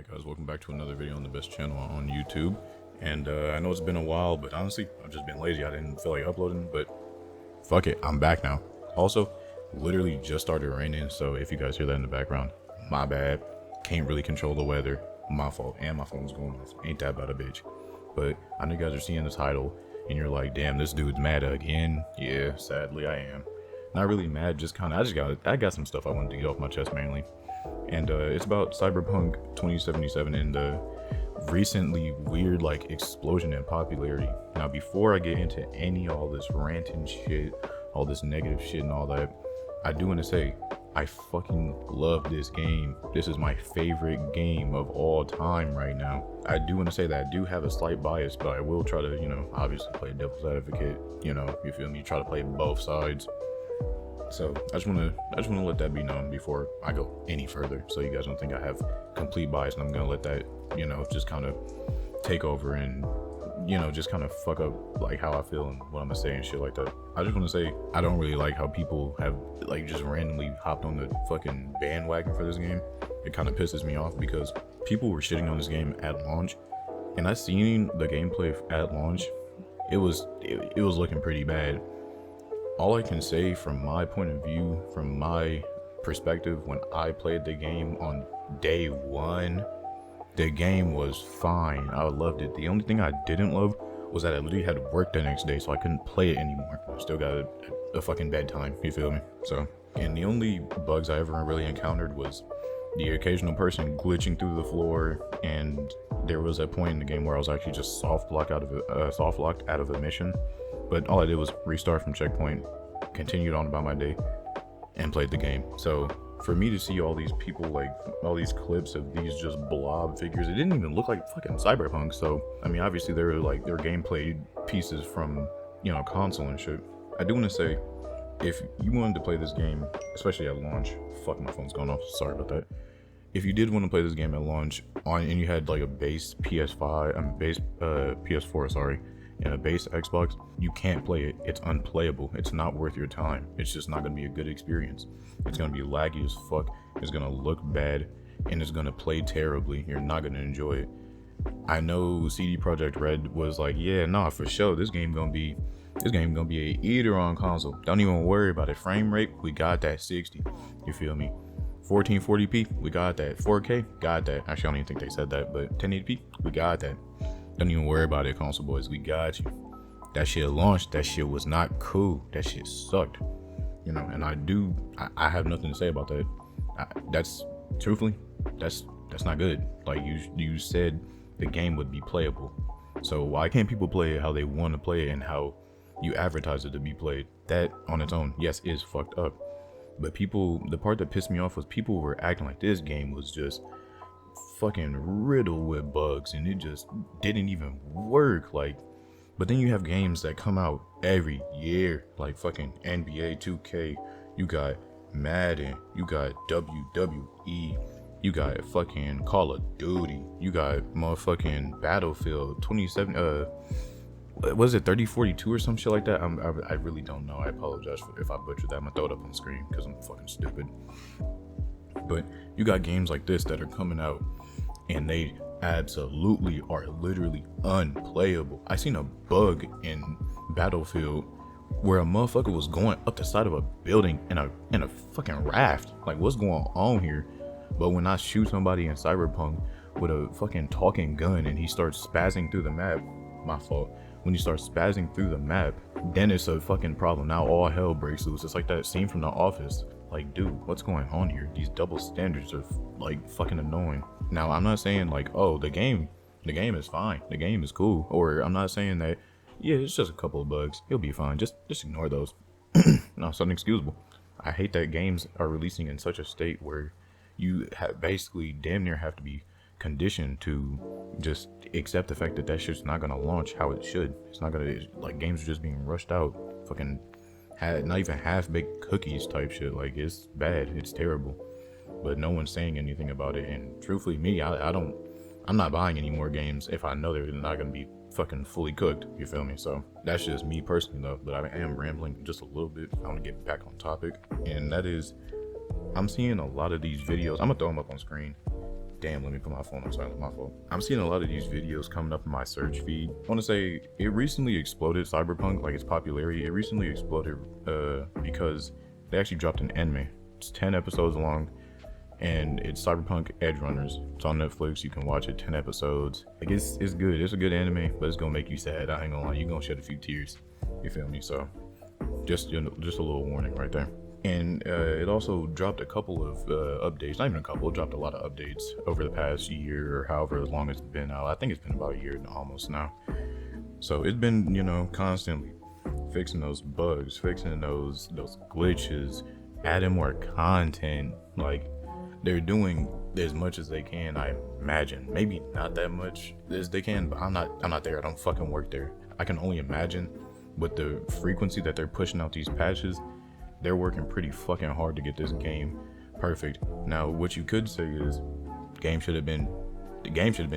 Alright guys, welcome back to another video on the best channel on YouTube. And I know it's been a while, but honestly, I've just been lazy. I didn't feel like uploading, but fuck it, I'm back now. Also, literally just started raining, so if you guys hear that in the background, my bad. Can't really control the weather, my fault, and my phone's going off. Ain't that about a bitch. But I know you guys are seeing the title, and you're like, damn, this dude's mad again. Yeah, sadly I am. Not really mad, just kinda, I got some stuff I wanted to get off my chest mainly. And it's about Cyberpunk 2077 and the recently weird like explosion in popularity. Now before I get into all this ranting shit, all this negative shit and all that, I do want to say I fucking love this game. This is my favorite game of all time right now. I do want to say that I do have a slight bias, but I will try to, obviously play devil's advocate, you feel me, try to play both sides. So I just want to let that be known before I go any further, so you guys don't think I have complete bias and I'm gonna let that just kind of take over and just kind of fuck up like how I feel and what I'm gonna say and shit like that. I just want to say I don't really like how people have like just randomly hopped on the fucking bandwagon for this game. It kind of pisses me off because people were shitting on this game at launch, and I seen the gameplay at launch. It was looking pretty bad. All I can say from my point of view, from my perspective, when I played the game on day one, the game was fine. I loved it. The only thing I didn't love was that I literally had to work the next day, so I couldn't play it anymore. I still got a fucking bedtime, you feel me? So, and the only bugs I ever really encountered was the occasional person glitching through the floor, and there was a point in the game where I was actually just soft locked out of a mission. But all I did was restart from checkpoint, continued on about my day, and played the game. So for me to see all these people, like all these clips of these just blob figures, it didn't even look like fucking Cyberpunk. So I mean, obviously they were like their gameplay pieces from console and shit. I do want to say, if you wanted to play this game, especially at launch, fuck, my phone's going off. Sorry about that. If you did want to play this game at launch and you had like a base PS4, sorry, and a base Xbox, you can't play it. It's unplayable. It's not worth your time. It's just not going to be a good experience. It's going to be laggy as fuck. It's going to look bad, and it's going to play terribly. You're not going to enjoy it. I know CD Projekt Red was like, yeah, nah, for sure, this game gonna be a eater on console. Don't even worry about it. Frame rate, we got that 60. You feel me? 1440p, we got that. 4K, got that. Actually, I don't even think they said that, but 1080p, we got that. Don't even worry about it, console boys. We got you. That shit launched. That shit was not cool. That shit sucked. And I have nothing to say about that. That's truthfully, that's not good. Like you said, the game would be playable. So why can't people play it how they want to play it and how you advertise it to be played? That on its own, yes, is fucked up. But the part that pissed me off was people were acting like this game was just fucking riddled with bugs and it just didn't even work. Like, but then you have games that come out every year, like fucking NBA 2K, you got Madden, you got WWE, you got fucking Call of Duty, you got motherfucking Battlefield 27, was it 3042 or some shit like that? I really don't know. I apologize if I butchered that. I'm gonna throw it up on the screen because I'm fucking stupid. But you got games like this that are coming out and they absolutely are literally unplayable. I seen a bug in Battlefield where a motherfucker was going up the side of a building in a fucking raft. Like, what's going on here? But when I shoot somebody in Cyberpunk with a fucking talking gun and he starts spazzing through the map, my fault. When you start spazzing through the map, then it's a fucking problem. Now all hell breaks loose. It's like that scene from The Office. Like, dude, what's going on here? These double standards are like fucking annoying. Now, I'm not saying like, oh, the game is fine. The game is cool. Or I'm not saying that, yeah, it's just a couple of bugs. You'll be fine. Just ignore those. No, it's unexcusable. I hate that games are releasing in such a state where you basically damn near have to be conditioned to just accept the fact that that shit's not gonna launch how it should. It's not gonna, like, games are just being rushed out. Fucking not even half-baked cookies type shit. Like, it's bad. It's terrible. But no one's saying anything about it. And truthfully, me, I'm not buying any more games if I know they're not gonna be fucking fully cooked. You feel me? So that's just me personally though. But I am rambling just a little bit. I want to get back on topic, and that is, I'm seeing a lot of these videos. I'm gonna throw them up on screen. Damn, let me put my phone on silent. My fault. I'm seeing a lot of these videos coming up in my search feed. I want to say it recently exploded. Cyberpunk, like its popularity, it recently exploded because they actually dropped an anime. It's 10 episodes long, and it's Cyberpunk Edge Runners. It's on Netflix. You can watch it. 10 episodes. Like it's good. It's a good anime, but it's gonna make you sad. I ain't gonna lie. You gonna shed a few tears. You feel me? So just a little warning right there. And it also dropped a couple of updates. Not even a couple. It dropped a lot of updates over the past year or however long it's been out. I think it's been about a year almost now. So it's been, you know, constantly fixing those bugs, fixing those glitches, adding more content. Like, they're doing as much as they can, I imagine. Maybe not that much as they can, but I'm not there. I don't fucking work there. I can only imagine with the frequency that they're pushing out these patches. They're working pretty fucking hard to get this game perfect. Now, what you could say is the game should have been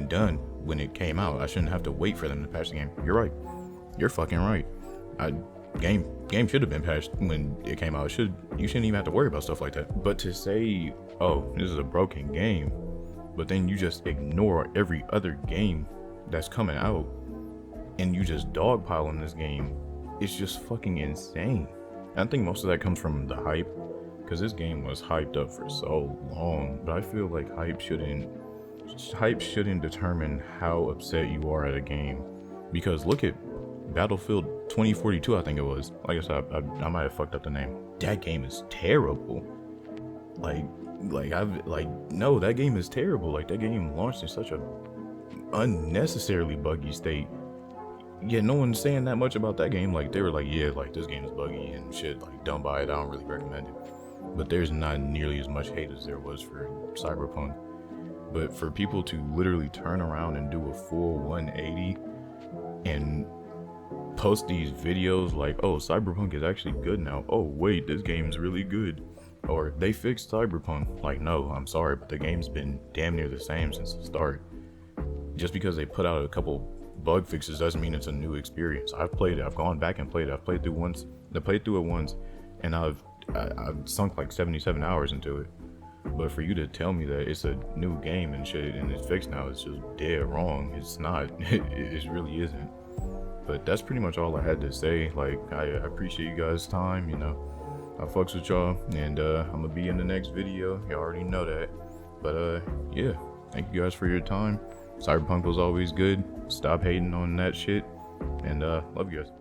done when it came out. I shouldn't have to wait for them to patch the game. You're right. You're fucking right. Game should have been patched when it came out. You shouldn't even have to worry about stuff like that. But to say, oh, this is a broken game, but then you just ignore every other game that's coming out and you just dogpile this game, it's just fucking insane. I think most of that comes from the hype, because this game was hyped up for so long. But I feel like hype shouldn't determine how upset you are at a game. Because look at Battlefield 2042, I think it was. Like I said, I might have fucked up the name. That game is terrible. No, that game is terrible. Like, that game launched in such a unnecessarily buggy state. Yeah, no one's saying that much about that game. Like, they were like, yeah, like, this game is buggy and shit, like, don't buy it, I don't really recommend it. But there's not nearly as much hate as there was for Cyberpunk. But for people to literally turn around and do a full 180 and post these videos like, oh, Cyberpunk is actually good now. Oh, wait, this game's really good. Or they fixed Cyberpunk. Like, no, I'm sorry, but the game's been damn near the same since the start. Just because they put out a couple bug fixes doesn't mean it's a new experience. I've played it. I've gone back and played it. I've played through it once, and I've sunk like 77 hours into it. But for you to tell me that it's a new game and shit and it's fixed now, it's just dead wrong. It's not. It really isn't. But that's pretty much all I had to say. Like, I appreciate you guys' time. You know, I fucks with y'all, and I'm gonna be in the next video. You already know that. But yeah, thank you guys for your time. Cyberpunk was always good. Stop hating on that shit, and love you guys.